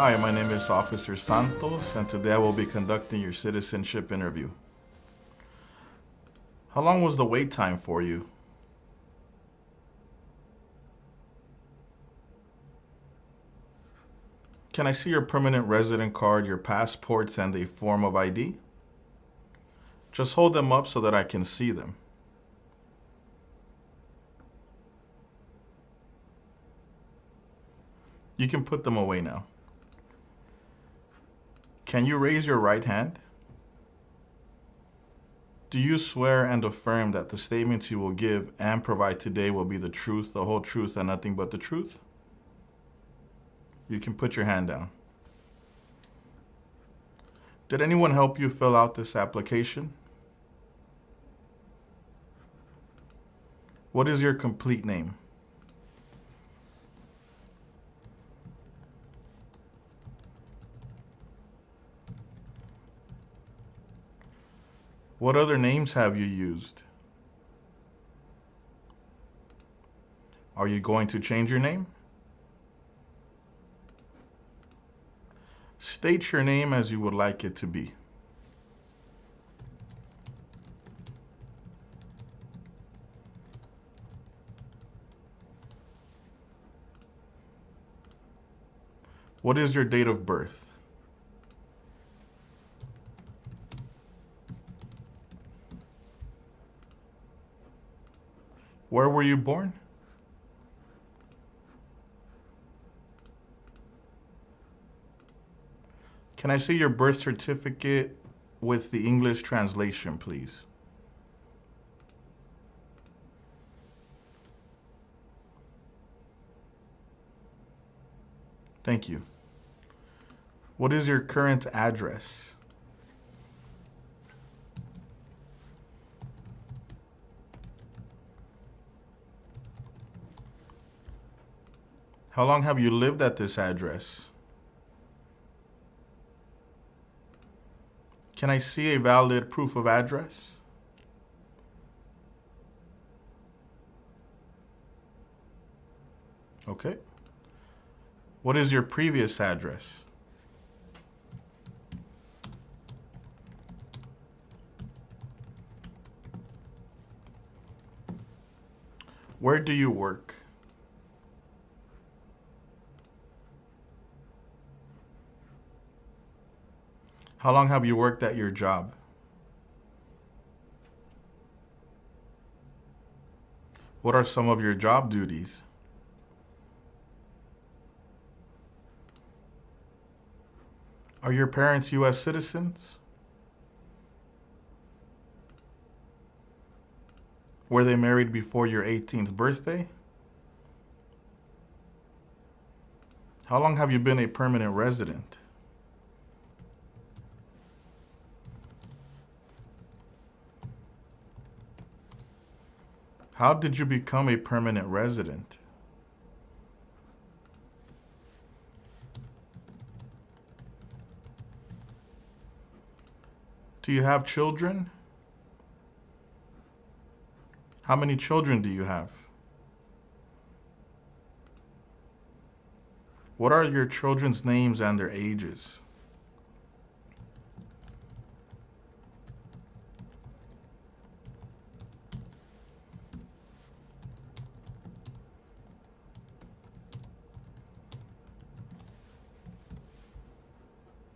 Hi, my name is Officer Santos, and today I will be conducting your citizenship interview. How long was the wait time for you? Can I see your permanent resident card, your passports, and a form of ID? Just hold them up so that I can see them. You can put them away now. Can you raise your right hand? Do you swear and affirm that the statements you will give and provide today will be the truth, the whole truth, and nothing but the truth? You can put your hand down. Did anyone help you fill out this application? What is your complete name? What other names have you used? Are you going to change your name? State your name as you would like it to be. What is your date of birth? Where were you born? Can I see your birth certificate with the English translation, please? Thank you. What is your current address? How long have you lived at this address? Can I see a valid proof of address? Okay. What is your previous address? Where do you work? How long have you worked at your job? What are some of your job duties? Are your parents U.S. citizens? Were they married before your 18th birthday? How long have you been a permanent resident? How did you become a permanent resident? Do you have children? How many children do you have? What are your children's names and their ages?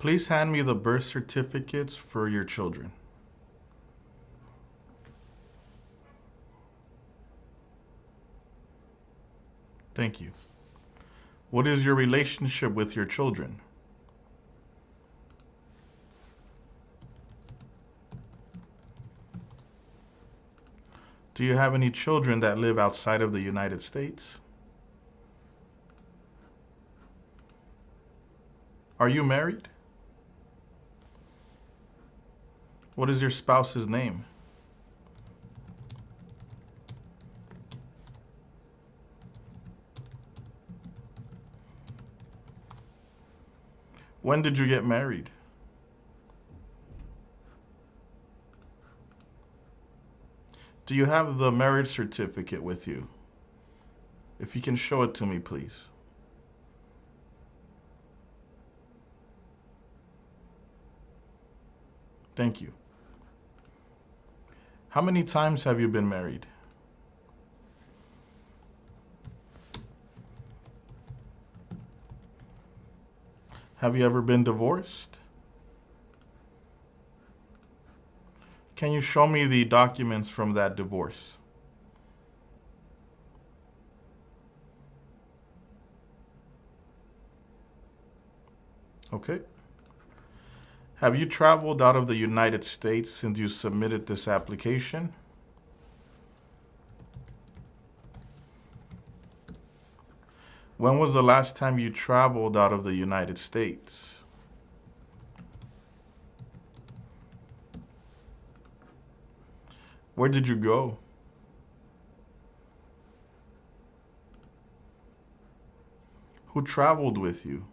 Please hand me the birth certificates for your children. Thank you. What is your relationship with your children? Do you have any children that live outside of the United States? Are you married? What is your spouse's name? When did you get married? Do you have the marriage certificate with you? If you can show it to me, please. Thank you. How many times have you been married? Have you ever been divorced? Can you show me the documents from that divorce? Okay. Have you traveled out of the United States since you submitted this application? When was the last time you traveled out of the United States? Where did you go? Who traveled with you?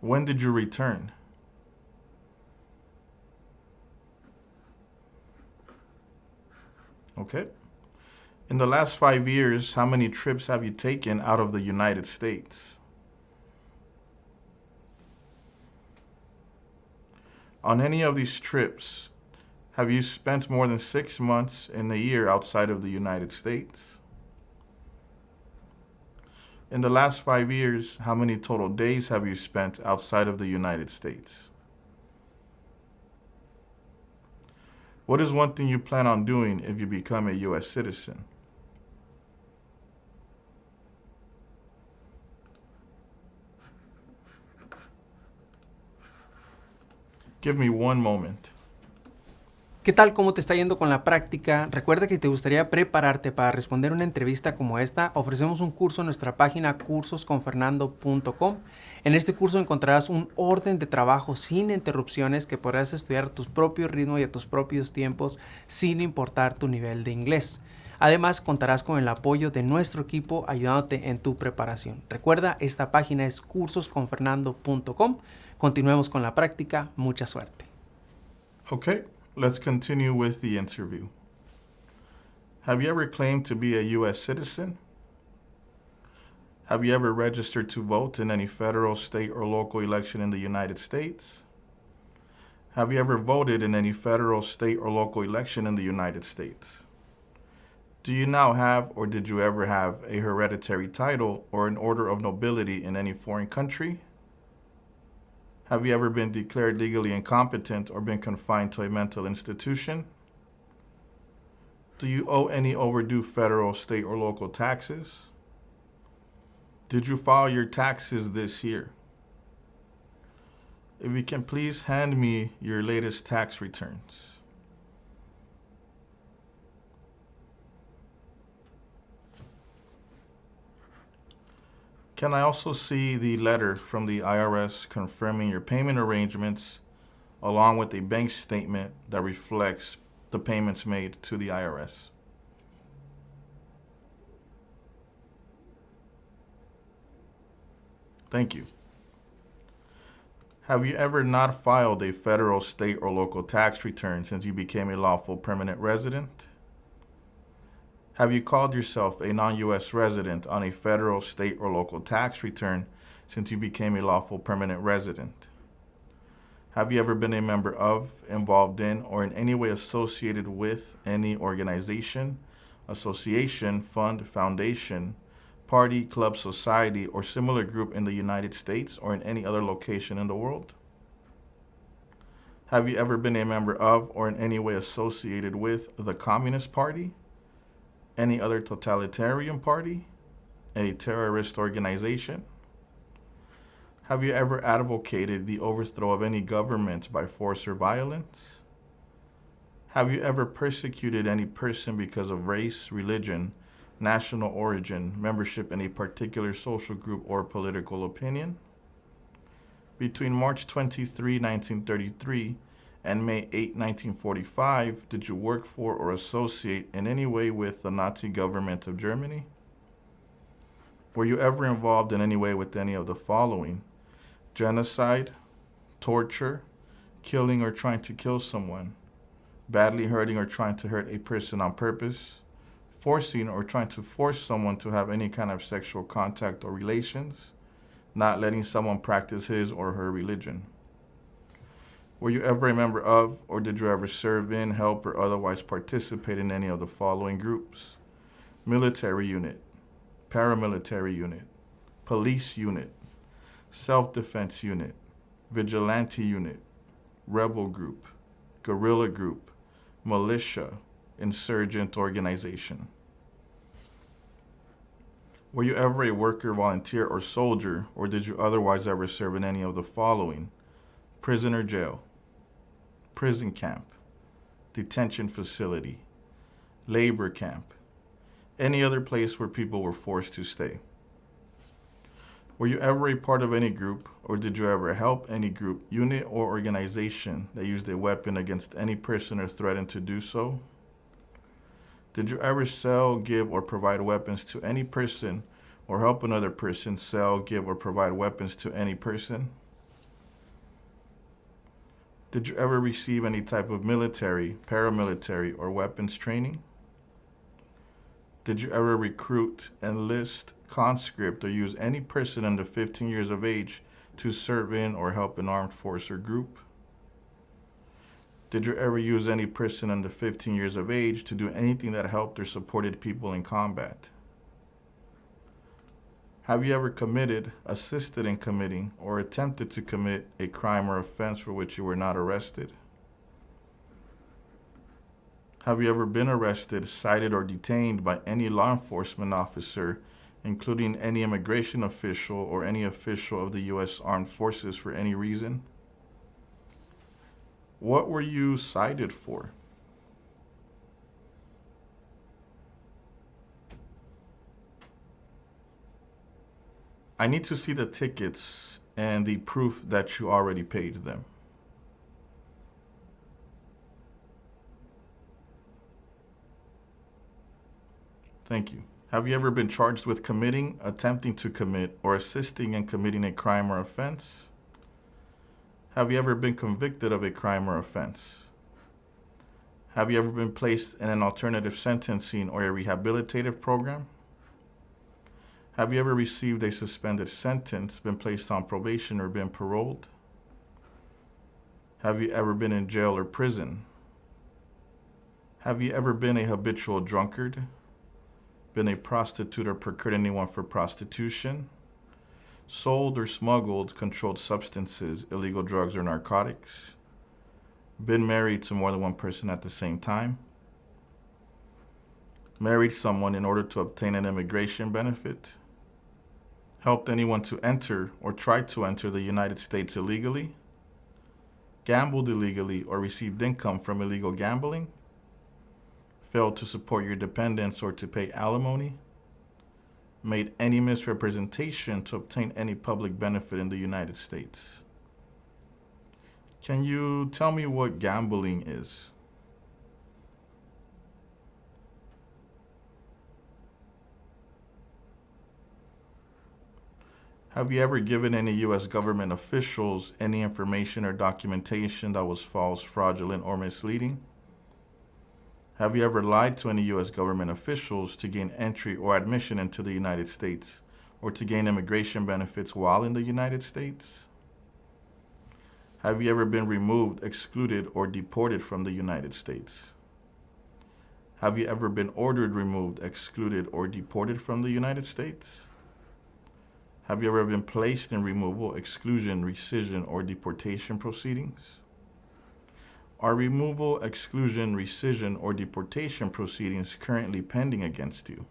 When did you return? Okay. In the last 5 years, how many trips have you taken out of the United States? On any of these trips, have you spent more than 6 months in a year outside of the United States? In the last 5 years, how many total days have you spent outside of the United States? What is one thing you plan on doing if you become a U.S. citizen? Give me one moment. ¿Qué tal? ¿Cómo te está yendo con la práctica? Recuerda que si te gustaría prepararte para responder una entrevista como esta, ofrecemos un curso en nuestra página cursosconfernando.com. En este curso encontrarás un orden de trabajo sin interrupciones que podrás estudiar a tu propio ritmo y a tus propios tiempos sin importar tu nivel de inglés. Además, contarás con el apoyo de nuestro equipo ayudándote en tu preparación. Recuerda, esta página es cursosconfernando.com. Continuemos con la práctica. Mucha suerte. Okay, let's continue with the interview. Have you ever claimed to be a U.S. citizen? Have you ever registered to vote in any federal, state, or local election in the United States? Have you ever voted in any federal, state, or local election in the United States? Do you now have, or did you ever have, a hereditary title or an order of nobility in any foreign country? Have you ever been declared legally incompetent or been confined to a mental institution? Do you owe any overdue federal, state, or local taxes? Did you file your taxes this year? If you can please hand me your latest tax returns. Can I also see the letter from the IRS confirming your payment arrangements along with a bank statement that reflects the payments made to the IRS? Thank you. Have you ever not filed a federal, state, or local tax return since you became a lawful permanent resident? Have you called yourself a non-U.S. resident on a federal, state, or local tax return since you became a lawful permanent resident? Have you ever been a member of, involved in, or in any way associated with any organization, association, fund, foundation, party, club, society, or similar group in the United States or in any other location in the world? Have you ever been a member of or in any way associated with the Communist Party, any other totalitarian party, a terrorist organization? Have you ever advocated the overthrow of any government by force or violence? Have you ever persecuted any person because of race, religion, national origin, membership in a particular social group, or political opinion? Between March 23, 1933 and May 8, 1945, did you work for or associate in any way with the Nazi government of Germany? Were you ever involved in any way with any of the following: genocide, torture, killing or trying to kill someone, badly hurting or trying to hurt a person on purpose, forcing or trying to force someone to have any kind of sexual contact or relations, not letting someone practice his or her religion. Were you ever a member of, or did you ever serve in, help, or otherwise participate in any of the following groups? Military unit, paramilitary unit, police unit, self-defense unit, vigilante unit, rebel group, guerrilla group, militia, insurgent organization. Were you ever a worker, volunteer, or soldier, or did you otherwise ever serve in any of the following? Prison or jail, prison camp, detention facility, labor camp, any other place where people were forced to stay. Were you ever a part of any group, or did you ever help any group, unit, or organization that used a weapon against any person or threatened to do so? Did you ever sell, give, or provide weapons to any person, or help another person sell, give, or provide weapons to any person? Did you ever receive any type of military, paramilitary, or weapons training? Did you ever recruit, enlist, conscript, or use any person under 15 years of age to serve in or help an armed force or group? Did you ever use any person under 15 years of age to do anything that helped or supported people in combat? Have you ever committed, assisted in committing, or attempted to commit a crime or offense for which you were not arrested? Have you ever been arrested, cited, or detained by any law enforcement officer, including any immigration official or any official of the U.S. Armed Forces for any reason? What were you cited for? I need to see the tickets and the proof that you already paid them. Thank you. Have you ever been charged with committing, attempting to commit, or assisting in committing a crime or offense? Have you ever been convicted of a crime or offense? Have you ever been placed in an alternative sentencing or a rehabilitative program? Have you ever received a suspended sentence, been placed on probation, or been paroled? Have you ever been in jail or prison? Have you ever been a habitual drunkard? Been a prostitute or procured anyone for prostitution? Sold or smuggled controlled substances, illegal drugs, or narcotics? Been married to more than one person at the same time? Married someone in order to obtain an immigration benefit? Helped anyone to enter or tried to enter the United States illegally? Gambled illegally or received income from illegal gambling? Failed to support your dependents or to pay alimony? Made any misrepresentation to obtain any public benefit in the United States? Can you tell me what gambling is? Have you ever given any U.S. government officials any information or documentation that was false, fraudulent, or misleading? Have you ever lied to any U.S. government officials to gain entry or admission into the United States, or to gain immigration benefits while in the United States? Have you ever been removed, excluded, or deported from the United States? Have you ever been ordered removed, excluded, or deported from the United States? Have you ever been placed in removal, exclusion, rescission, or deportation proceedings? Are removal, exclusion, rescission, or deportation proceedings currently pending against you?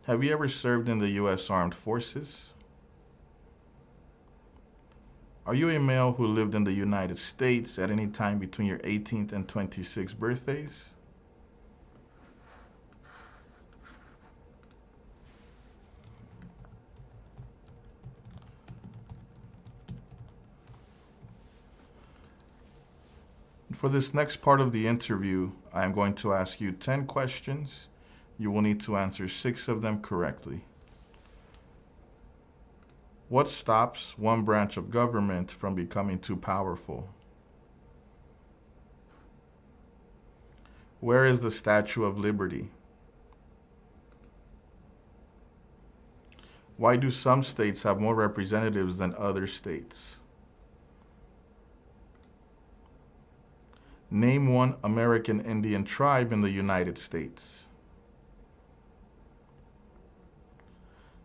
Have you ever served in the U.S. Armed Forces? Are you a male who lived in the United States at any time between your 18th and 26th birthdays? For this next part of the interview, I am going to ask you 10 questions. You will need to answer 6 of them correctly. What stops one branch of government from becoming too powerful? Where is the Statue of Liberty? Why do some states have more representatives than other states? Name one American Indian tribe in the United States.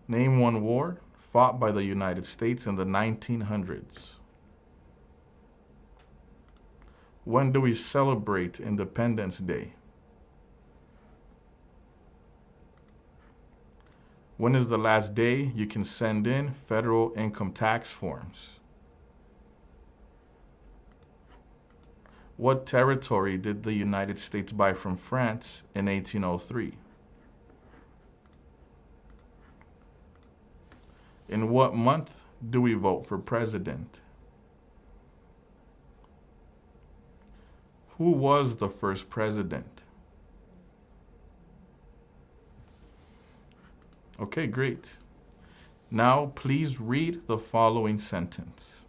Name one war fought by the United States in the 1900s. When do we celebrate Independence Day? When is the last day you can send in federal income tax forms? What territory did the United States buy from France in 1803? In what month do we vote for president? Who was the first president? Okay, great. Now, please read the following sentence.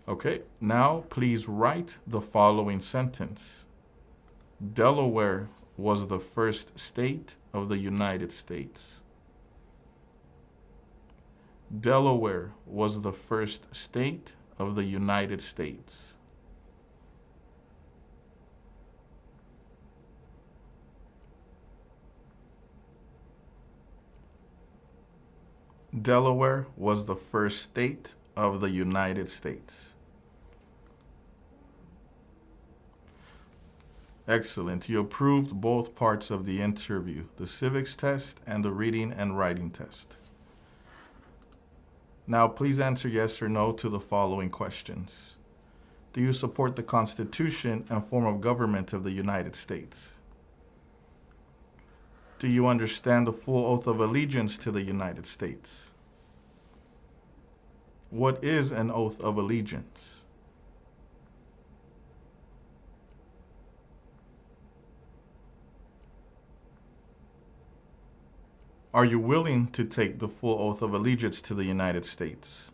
Okay, now please write the following sentence. Delaware was the first state of the United States. Delaware was the first state of the United States. Delaware was the first state of the United States. Excellent. You approved both parts of the interview, the civics test and the reading and writing test. Now, please answer yes or no to the following questions. Do you support the Constitution and form of government of the United States? Do you understand the full oath of allegiance to the United States? What is an oath of allegiance? Are you willing to take the full oath of allegiance to the United States?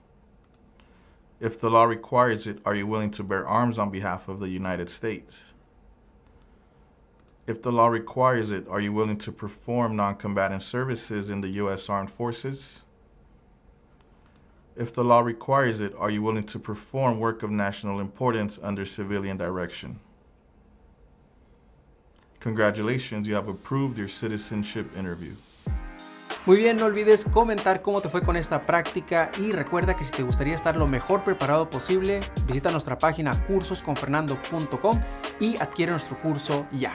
If the law requires it, are you willing to bear arms on behalf of the United States? If the law requires it, are you willing to perform non-combatant services in the U.S. Armed Forces? If the law requires it, are you willing to perform work of national importance under civilian direction? Congratulations, you have approved your citizenship interview. Muy bien, no olvides comentar cómo te fue con esta práctica y recuerda que si te gustaría estar lo mejor preparado posible, visita nuestra página cursosconfernando.com y adquiere nuestro curso ya.